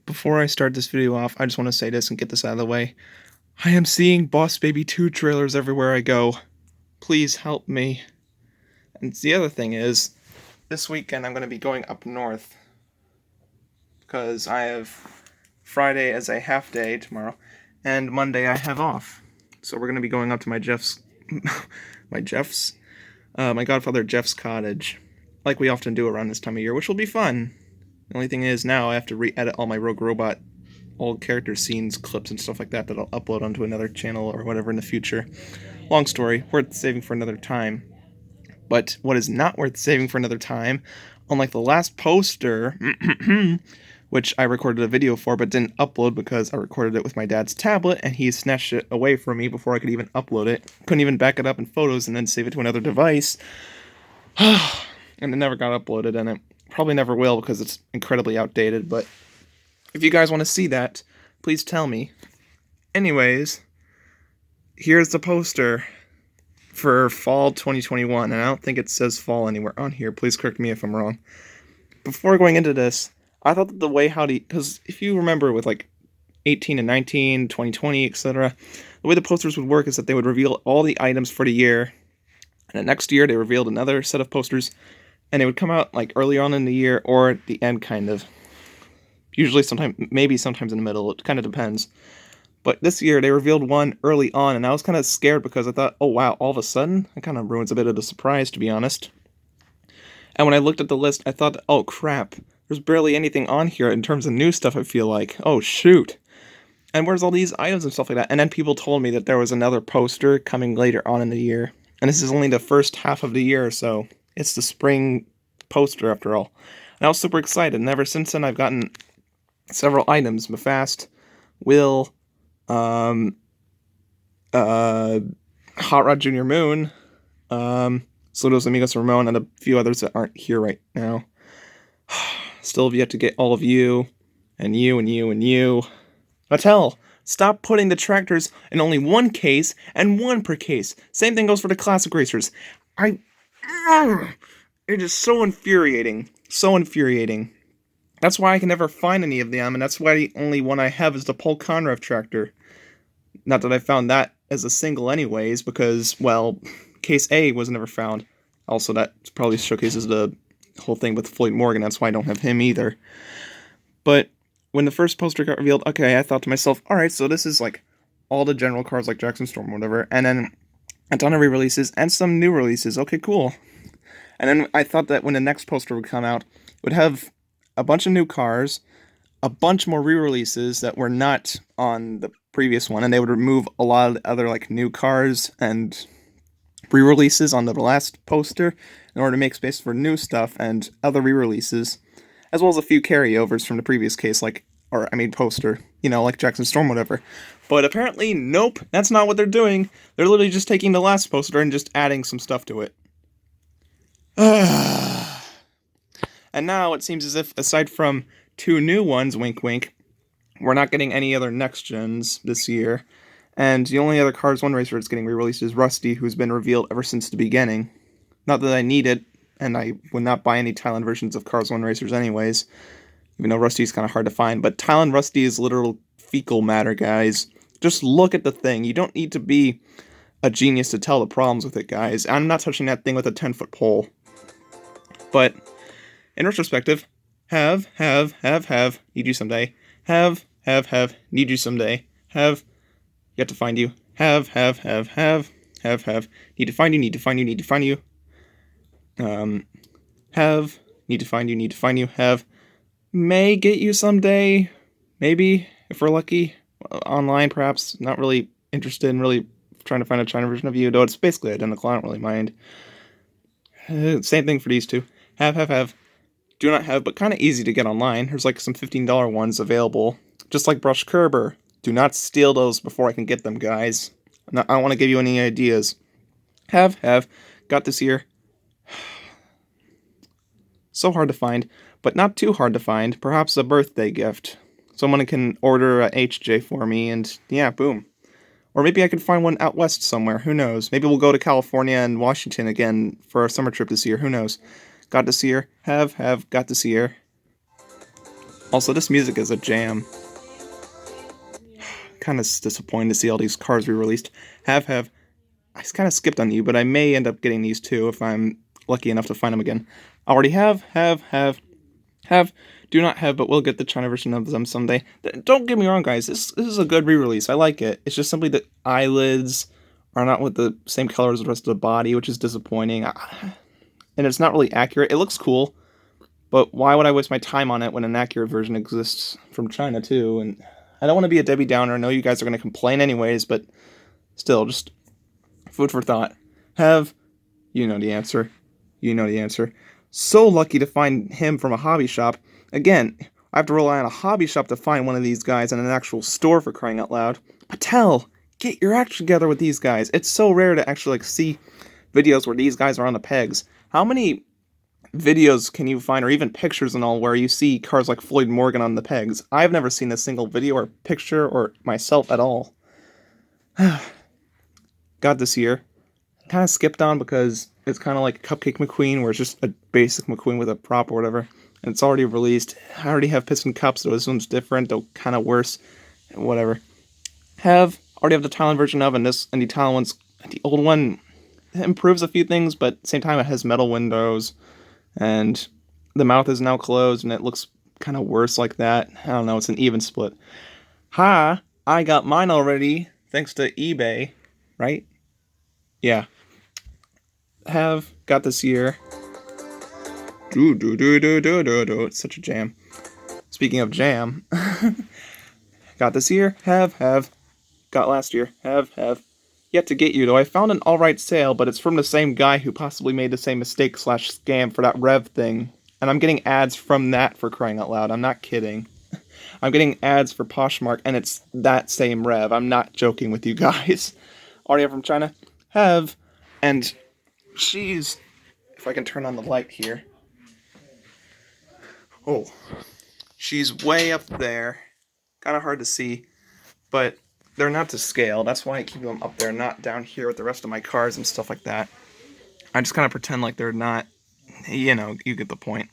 Before I start this video off, I just want to say this and get this out of the way. I am seeing Boss Baby 2 trailers everywhere I go. Please help me. And the other thing is, this weekend I'm going to be going up north. Because I have Friday as a half day tomorrow, and Monday I have off. So we're going to be going up to my my godfather Jeff's cottage. Like we often do around this time of year, which will be fun. The only thing is now I have to re-edit all my Rogue Robot old character scenes, clips, and stuff like that that I'll upload onto another channel or whatever in the future. Long story, worth saving for another time. But what is not worth saving for another time, unlike the last poster, which I recorded a video for but didn't upload because I recorded it with my dad's tablet and he snatched it away from me before I could even upload it. Couldn't even back it up in photos and then save it to another device. And it never got uploaded, and it probably never will because it's incredibly outdated, but if you guys want to see that, please tell me. Anyways, here's the poster for fall 2021, and I don't think it says fall anywhere on here. Please correct me if I'm wrong. Before going into this, I thought that the way because if you remember with like 18 and 19, 2020, etc., the way the posters would work is that they would reveal all the items for the year, and the next year they revealed another set of posters, and it would come out like early on in the year or at the end, kind of. Usually maybe sometimes in the middle, it kind of depends. But this year they revealed one early on, and I was kind of scared because I thought, oh wow, all of a sudden? It kind of ruins a bit of the surprise, to be honest. And when I looked at the list, I thought, oh crap, there's barely anything on here in terms of new stuff, I feel like. Oh shoot. And where's all these items and stuff like that? And then people told me that there was another poster coming later on in the year. And this is only the first half of the year, so it's the spring poster after all. And I was super excited, and ever since then I've gotten several items: Mafast, Will, Hot Rod Jr. Moon, Saludos Amigos Ramon, and a few others that aren't here right now. Still have yet to get all of you, and you, and you, and you. Mattel, stop putting the tractors in only one case, and one per case. Same thing goes for the classic racers. It is so infuriating. So infuriating. That's why I can never find any of them, and that's why the only one I have is the Paul Conrav tractor. Not that I found that as a single anyways, because, well, Case A was never found. Also, that probably showcases the whole thing with Floyd Morgan, that's why I don't have him either. But when the first poster got revealed, okay, I thought to myself, alright, so this is like all the general cars like Jackson Storm or whatever, and then a ton of re-releases and some new releases. Okay, cool. And then I thought that when the next poster would come out, it would have a bunch of new cars, a bunch more re-releases that were not on the previous one, and they would remove a lot of the other like new cars and re-releases on the last poster in order to make space for new stuff and other re-releases, as well as a few carryovers from the previous case, poster, like Jackson Storm, whatever. But apparently, nope, that's not what they're doing. They're literally just taking the last poster and just adding some stuff to it. And now it seems as if, aside from two new ones, wink wink, we're not getting any other next gens this year. And the only other Cars 1 racer that's getting re-released is Rusty, who's been revealed ever since the beginning. Not that I need it, and I would not buy any Thailand versions of Cars 1 racers anyways, even though Rusty's kind of hard to find. But Thailand Rusty is literal fecal matter, guys. Just look at the thing. You don't need to be a genius to tell the problems with it, guys. I'm not touching that thing with a 10-foot pole. But in retrospective, have, need you someday. Have, need you someday. Have, yet to find you. Have, need to find you, need to find you, need to find you. Have, need to find you, have, may get you someday. Maybe, if we're lucky. Online, perhaps. Not really interested in really trying to find a China version of you, though it's basically identical, I don't really mind. Same thing for these two. Have. Do not have, but kind of easy to get online. There's like some $15 ones available. Just like Brush Kerber. Do not steal those before I can get them, guys. I don't want to give you any ideas. Have. Got this year. So hard to find, but not too hard to find. Perhaps a birthday gift. Someone can order a HJ for me, and yeah, boom. Or maybe I could find one out west somewhere. Who knows? Maybe we'll go to California and Washington again for our summer trip this year. Who knows? Got this year. Have. Got this year. Also, this music is a jam. Kind of disappointed to see all these cars re-released. Have. I kind of skipped on you, but I may end up getting these too if I'm lucky enough to find them again. I already have, do not have, but we'll get the China version of them someday. Don't get me wrong, guys. This is a good re-release. I like it. It's just simply that eyelids are not with the same color as the rest of the body, which is disappointing. And it's not really accurate. It looks cool, but why would I waste my time on it when an accurate version exists from China too? And I don't want to be a Debbie Downer. I know you guys are going to complain anyways, but still, just food for thought. You know the answer. You know the answer. So lucky to find him from a hobby shop. Again, I have to rely on a hobby shop to find one of these guys in an actual store, for crying out loud. Mattel, get your act together with these guys. It's so rare to actually see videos where these guys are on the pegs. How many videos can you find, or even pictures and all, where you see cars like Floyd Morgan on the pegs? I've never seen a single video or picture or myself at all. Got this year. Kind of skipped on because it's kind of like Cupcake McQueen, where it's just a basic McQueen with a prop or whatever. And it's already released. I already have Piston Cups, so this one's different, though kind of worse. Whatever. Already have the Thailand version of, and the Thailand one's, the old one improves a few things, but at the same time it has metal windows, and the mouth is now closed, and it looks kind of worse like that. I don't know, it's an even split. I got mine already, thanks to eBay, right? Yeah. Got this year. It's such a jam. Speaking of jam, got this year. Got last year. Yet to get you, though. I found an alright sale, but it's from the same guy who possibly made the same mistake / scam for that Rev thing. And I'm getting ads from that, for crying out loud. I'm not kidding. I'm getting ads for Poshmark, and it's that same Rev. I'm not joking with you guys. Already have from China. And she's, if I can turn on the light here. Oh, she's way up there. Kind of hard to see, but they're not to scale. That's why I keep them up there, not down here with the rest of my cars and stuff like that. I just kind of pretend like they're not, you get the point.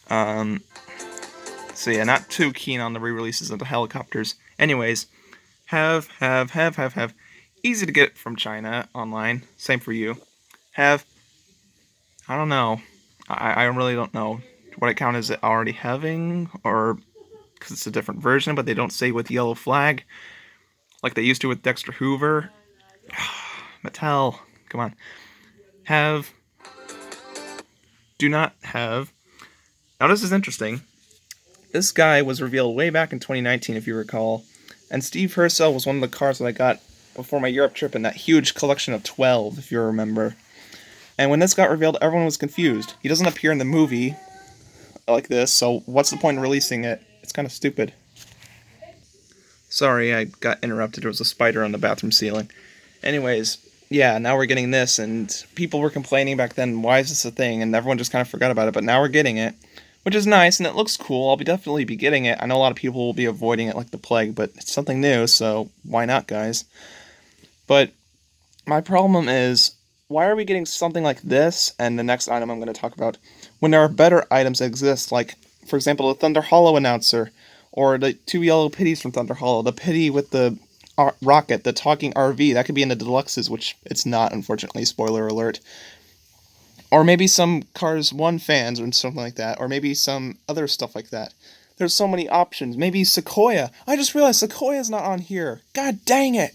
So yeah, not too keen on the re-releases of the helicopters. Anyways, have. Easy to get from China online. Same for you. I don't know. I really don't know what account is it already having, or because it's a different version, but they don't say with yellow flag like they used to with Dexter Hoover. Mattel, come on. Do not have. Now this is interesting. This guy was revealed way back in 2019, if you recall, and Steve Purcell was one of the cars that I got before my Europe trip in that huge collection of 12, if you remember. And when this got revealed, everyone was confused. He doesn't appear in the movie like this, so what's the point in releasing it? It's kind of stupid. Sorry, I got interrupted. There was a spider on the bathroom ceiling. Anyways, yeah, now we're getting this, and people were complaining back then, why is this a thing? And everyone just kind of forgot about it, but now we're getting it, which is nice, and it looks cool. I'll definitely be getting it. I know a lot of people will be avoiding it like the plague, but it's something new, so why not, guys? But my problem is, why are we getting something like this, and the next item I'm going to talk about, when there are better items that exist, like, for example, the Thunder Hollow announcer, or the 2 yellow pitties from Thunder Hollow, the pitty with the rocket, the talking RV, that could be in the deluxes, which it's not, unfortunately, spoiler alert. Or maybe some Cars 1 fans or something like that, or maybe some other stuff like that. There's so many options. Maybe Sequoia. I just realized Sequoia's not on here. God dang it!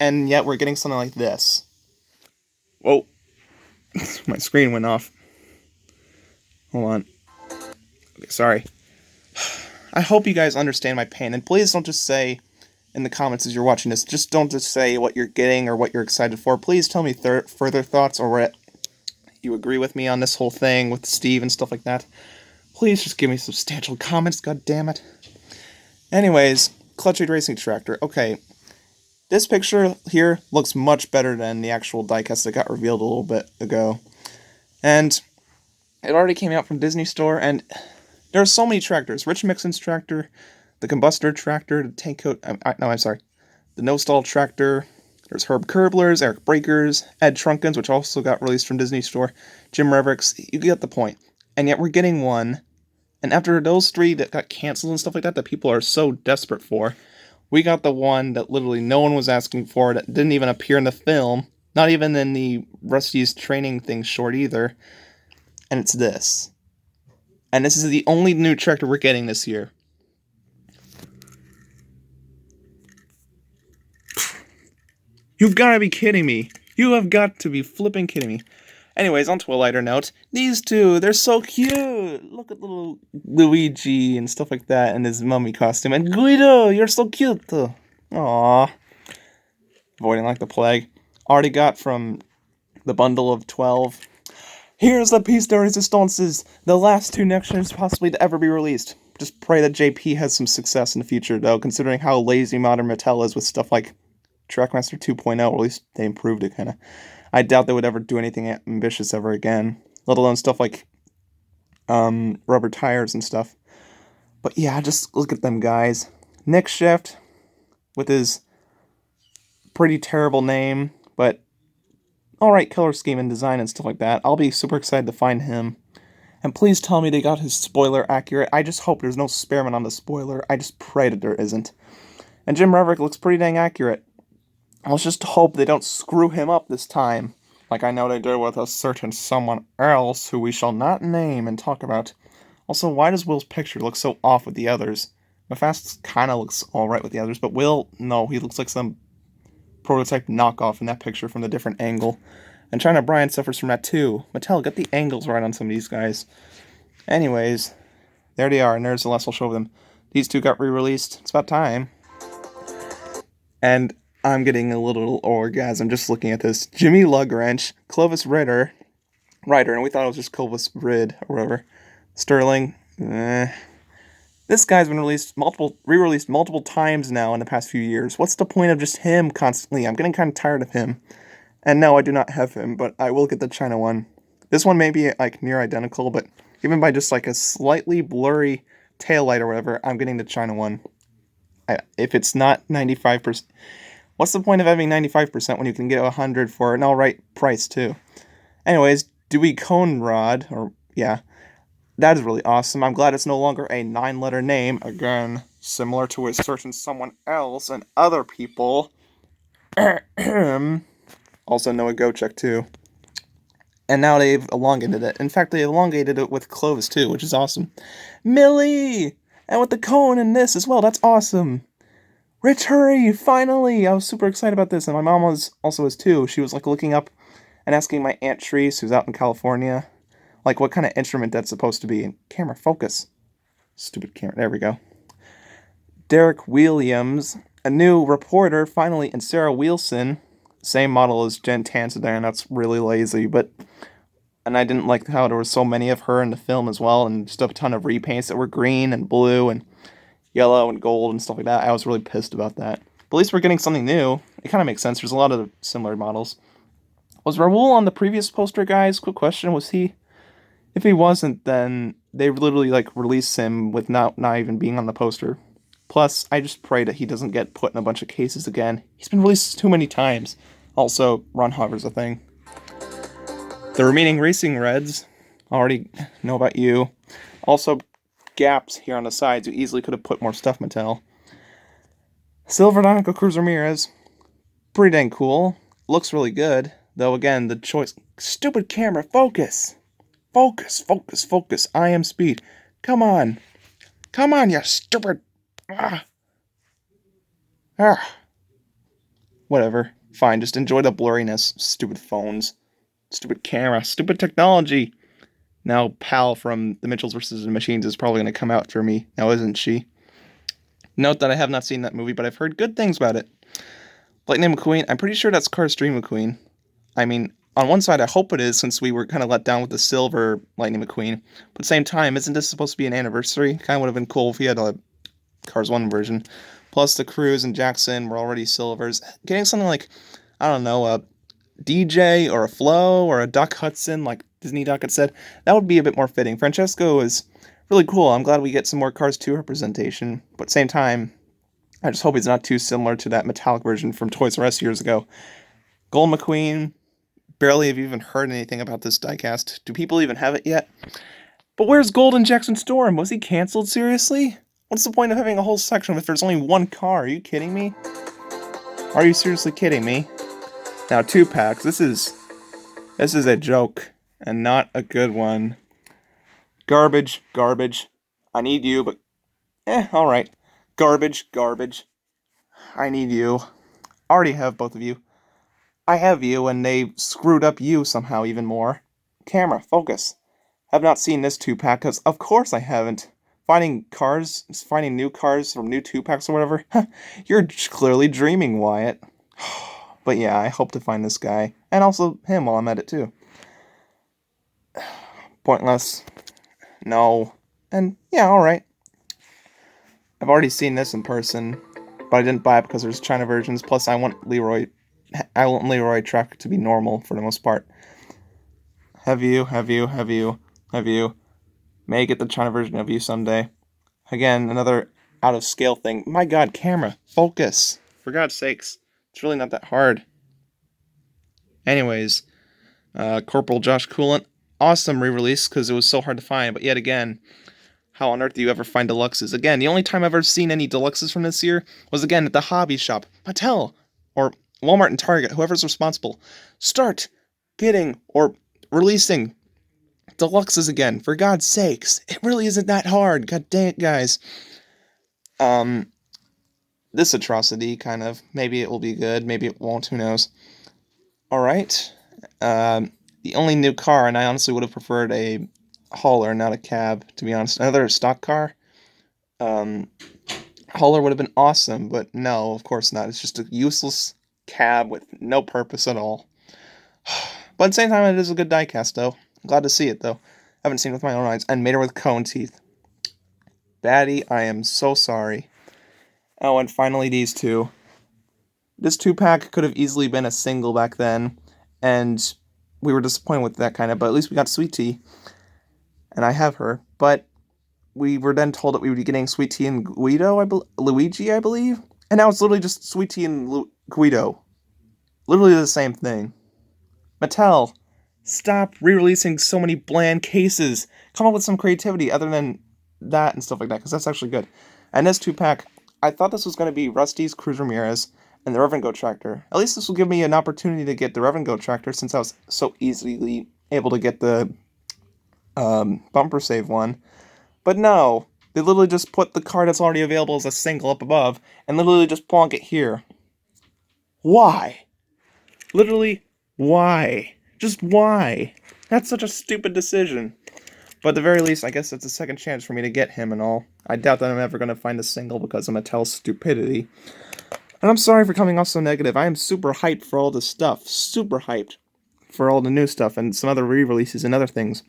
And yet we're getting something like this. Whoa. My screen went off. Hold on. Okay, sorry. I hope you guys understand my pain, and please don't just say in the comments as you're watching this, just don't just say what you're getting or what you're excited for. Please tell me further thoughts, or what you agree with me on this whole thing with Steve and stuff like that. Please just give me substantial comments, god damn it. Anyways, Clutch 8 Racing Tractor. Okay. This picture here looks much better than the actual diecast that got revealed a little bit ago. And it already came out from Disney Store, and there are so many tractors. Rich Mixon's tractor, the Combustor tractor, the Tank Coat... the No Stall tractor. There's Herb Kerbler's, Eric Breakers, Ed Trunkins, which also got released from Disney Store, Jim Reverick's. You get the point. and yet we're getting one. And after those 3 that got canceled and stuff like that people are so desperate for, we got the one that literally no one was asking for, that didn't even appear in the film, not even in the Rusty's training thing short either. And it's this. And this is the only new tractor we're getting this year. You've got to be kidding me. You have got to be flipping kidding me. Anyways, on to a lighter note. These 2, they're so cute. Look at little Luigi and stuff like that in his mummy costume. And Guido, you're so cute. Aww. Avoiding like the plague. Already got from the bundle of 12. Here's the piece de resistances. The last 2 next gens possibly to ever be released. Just pray that JP has some success in the future, though, considering how lazy modern Mattel is with stuff like Trackmaster 2.0, or at least they improved it, kind of. I doubt they would ever do anything ambitious ever again, let alone stuff like rubber tires and stuff. But yeah, just look at them guys. Nick Shift, with his pretty terrible name, but alright color scheme and design and stuff like that. I'll be super excited to find him. And please tell me they got his spoiler accurate. I just hope there's no spearmint on the spoiler. I just pray that there isn't. And Jim Reverick looks pretty dang accurate. Let's just hope they don't screw him up this time, like I know they did with a certain someone else who we shall not name and talk about. Also, why does Will's picture look so off with the others? Mephisto kind of looks alright with the others, but Will, no, he looks like some prototype knockoff in that picture from the different angle. And China Brian suffers from that too. Mattel, get the angles right on some of these guys. Anyways, there they are, and there's the last I'll show them. These 2 got re-released. It's about time. And I'm getting a little orgasm just looking at this. Jimmy Lugwrench, Clovis Ritter, and we thought it was just Clovis Rid or whatever. Sterling, This guy's been re-released multiple times now in the past few years. What's the point of just him constantly? I'm getting kind of tired of him. And no, I do not have him, but I will get the China one. This one may be like near identical, but even by just like a slightly blurry tail light or whatever, I'm getting the China one. If it's not 95%, what's the point of having 95% when you can get 100 for an alright price too? Anyways, Dewey Conrad, that is really awesome. I'm glad it's no longer a 9-letter name, again, similar to a certain someone else and other people. Also Noah Gochek too. And now they've elongated it. In fact, they elongated it with Clovis too, which is awesome. Millie! And with the cone in this as well, that's awesome. Rich Hurry, finally! I was super excited about this, and my mom was too. She was like looking up and asking my Aunt Treese, who's out in California, like what kind of instrument that's supposed to be. And camera, focus. Stupid camera, there we go. Derek Williams, a new reporter, finally, and Sarah Wilson, same model as Jen Tanzadar, and that's really lazy, and I didn't like how there were so many of her in the film as well, and just a ton of repaints that were green and blue and yellow and gold and stuff like that. I was really pissed about that. But at least we're getting something new. It kind of makes sense. There's a lot of similar models. Was Raul on the previous poster, guys? Quick question. Was he? If he wasn't, then they literally like released him with not even being on the poster. Plus, I just pray that he doesn't get put in a bunch of cases again. He's been released too many times. Also, Ron Hover's a thing. The remaining Racing Reds, already know about you. Also, gaps here on the sides. You easily could have put more stuff, Mattel. Silver Dinoco Cruz Ramirez, pretty dang cool. Looks really good. Though, again, the choice... Stupid camera, focus! Focus, focus, focus. I am speed. Come on. Come on, you stupid... Whatever. Fine, just enjoy the blurriness. Stupid phones. Stupid camera. Stupid technology. Now, Pal from The Mitchells vs. the Machines is probably going to come out for me. Now, isn't she? Note that I have not seen that movie, but I've heard good things about it. Lightning McQueen, I'm pretty sure that's Cars 3 McQueen. I mean, on one side, I hope it is, since we were kind of let down with the silver Lightning McQueen. But at the same time, isn't this supposed to be an anniversary? Kind of would have been cool if we had a Cars 1 version. Plus, the Cruz and Jackson were already silvers. Getting something like, I don't know, a DJ or a Flo or a Doc Hudson, like Disney Doc had said, that would be a bit more fitting. Francesco is really cool. I'm glad we get some more Cars 2 representation. But at the same time, I just hope he's not too similar to that metallic version from Toys R Us years ago. Gold McQueen, barely have even heard anything about this diecast. Do people even have it yet? But where's Golden Jackson Storm? Was he canceled, seriously? What's the point of having a whole section if there's only one car? Are you kidding me? Are you seriously kidding me? Now, 2-packs. This is a joke, and not a good one. Garbage, garbage. I need you, but alright. Garbage, garbage. I need you. Already have both of you. I have you, and they screwed up you somehow even more. Camera, focus. Have not seen this 2-pack, because of course I haven't. Finding new cars from new 2-packs or whatever. You're clearly dreaming, Wyatt. But yeah, I hope to find this guy. And also him while I'm at it too. Pointless. No. And yeah, alright. I've already seen this in person, but I didn't buy it because there's China versions. Plus, I want Leroy Trek to be normal for the most part. Have you? May get the China version of you someday. Again, another out of scale thing. My god, camera, focus. For God's sakes. It's really not that hard. Anyways, Corporal Josh Coolant. Awesome re-release because it was so hard to find, but yet again, how on earth do you ever find deluxes? Again, the only time I've ever seen any deluxes from this year was again at the hobby shop. Mattel, or Walmart and Target, whoever's responsible. Start getting or releasing deluxes again, for God's sakes. It really isn't that hard. God dang it, guys. This atrocity, kind of. Maybe it will be good, maybe it won't, who knows. Alright. The only new car, and I honestly would have preferred a hauler, not a cab, to be honest. Another stock car. Hauler would have been awesome, but no, of course not. It's just a useless cab with no purpose at all. But at the same time, it is a good diecast, though. I'm glad to see it, though. I haven't seen it with my own eyes. And made her with cone teeth. Batty, I am so sorry. Oh, and finally these two. This 2-pack could have easily been a single back then, and we were disappointed with that kind of, but at least we got Sweet Tea. And I have her, but we were then told that we would be getting Sweet Tea and Luigi, I believe? And now it's literally just Sweet Tea and Guido. Literally the same thing. Mattel, stop re-releasing so many bland cases. Come up with some creativity other than that and stuff like that, because that's actually good. And this 2-pack, I thought this was going to be Rusty's Cruz Ramirez and the Reverend Goat Tractor. At least this will give me an opportunity to get the Reverend Goat Tractor, since I was so easily able to get the bumper save one. But no, they literally just put the card that's already available as a single up above, and literally just plonk it here. Why? Literally, why? Just why? That's such a stupid decision. But at the very least, I guess it's a second chance for me to get him and all. I doubt that I'm ever going to find a single because of Mattel's stupidity. And I'm sorry for coming off so negative. I am super hyped for all this stuff. Super hyped for all the new stuff and some other re-releases and other things.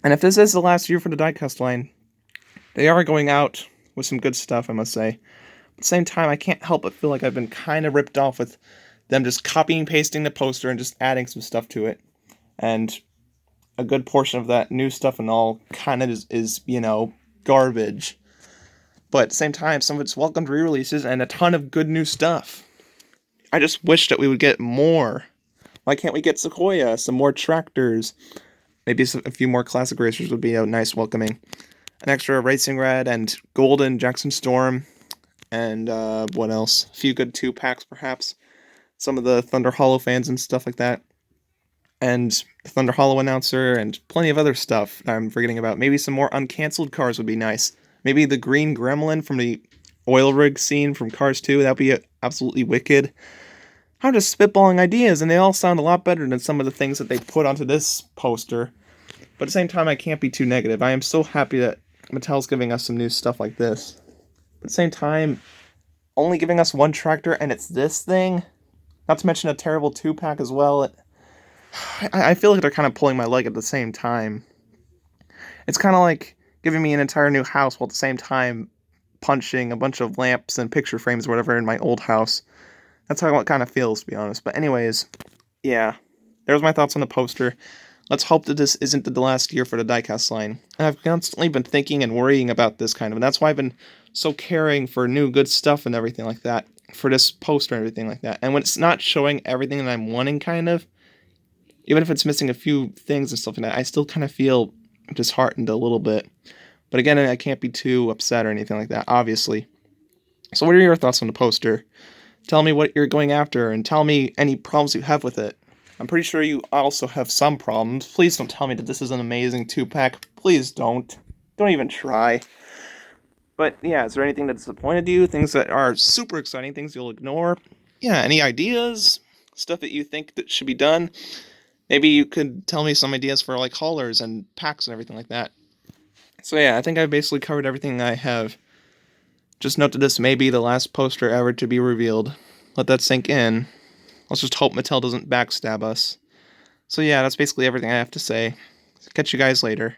And if this is the last year for the Diecast line, they are going out with some good stuff, I must say. At the same time, I can't help but feel like I've been kind of ripped off with them just copying and pasting the poster and just adding some stuff to it. And a good portion of that new stuff and all kind of is, garbage. But at the same time, some of it's welcomed re-releases and a ton of good new stuff. I just wish that we would get more. Why can't we get Sequoia, some more tractors? Maybe a few more classic racers would be a nice welcoming. An extra Racing Red and Golden Jackson Storm. And what else? A few good 2-packs, perhaps. Some of the Thunder Hollow fans and stuff like that. And Thunder Hollow announcer and plenty of other stuff I'm forgetting about. Maybe some more uncanceled cars would be nice. Maybe the green gremlin from the oil rig scene from Cars 2. That would be absolutely wicked. I'm just spitballing ideas, and they all sound a lot better than some of the things that they put onto this poster. But at the same time, I can't be too negative. I am so happy that Mattel's giving us some new stuff like this. But at the same time, only giving us one tractor, and it's this thing? Not to mention a terrible 2-pack as well. I feel like they're kind of pulling my leg at the same time. It's kind of like giving me an entire new house while at the same time punching a bunch of lamps and picture frames or whatever in my old house. That's how it kind of feels, to be honest. But anyways, yeah. There's my thoughts on the poster. Let's hope that this isn't the last year for the Diecast line. And I've constantly been thinking and worrying about this kind of, and that's why I've been so caring for new good stuff and everything like that, for this poster and everything like that. And when it's not showing everything that I'm wanting, kind of, even if it's missing a few things and stuff like that, I still kind of feel disheartened a little bit. But again, I can't be too upset or anything like that, obviously. So what are your thoughts on the poster? Tell me what you're going after, and tell me any problems you have with it. I'm pretty sure you also have some problems. Please don't tell me that this is an amazing 2-pack. Please don't. Don't even try. But yeah, is there anything that disappointed you? Things that are super exciting, things you'll ignore? Yeah, any ideas? Stuff that you think that should be done? Maybe you could tell me some ideas for like haulers and packs and everything like that. So yeah, I think I've basically covered everything I have. Just note that this may be the last poster ever to be revealed. Let that sink in. Let's just hope Mattel doesn't backstab us. So yeah, that's basically everything I have to say. Catch you guys later.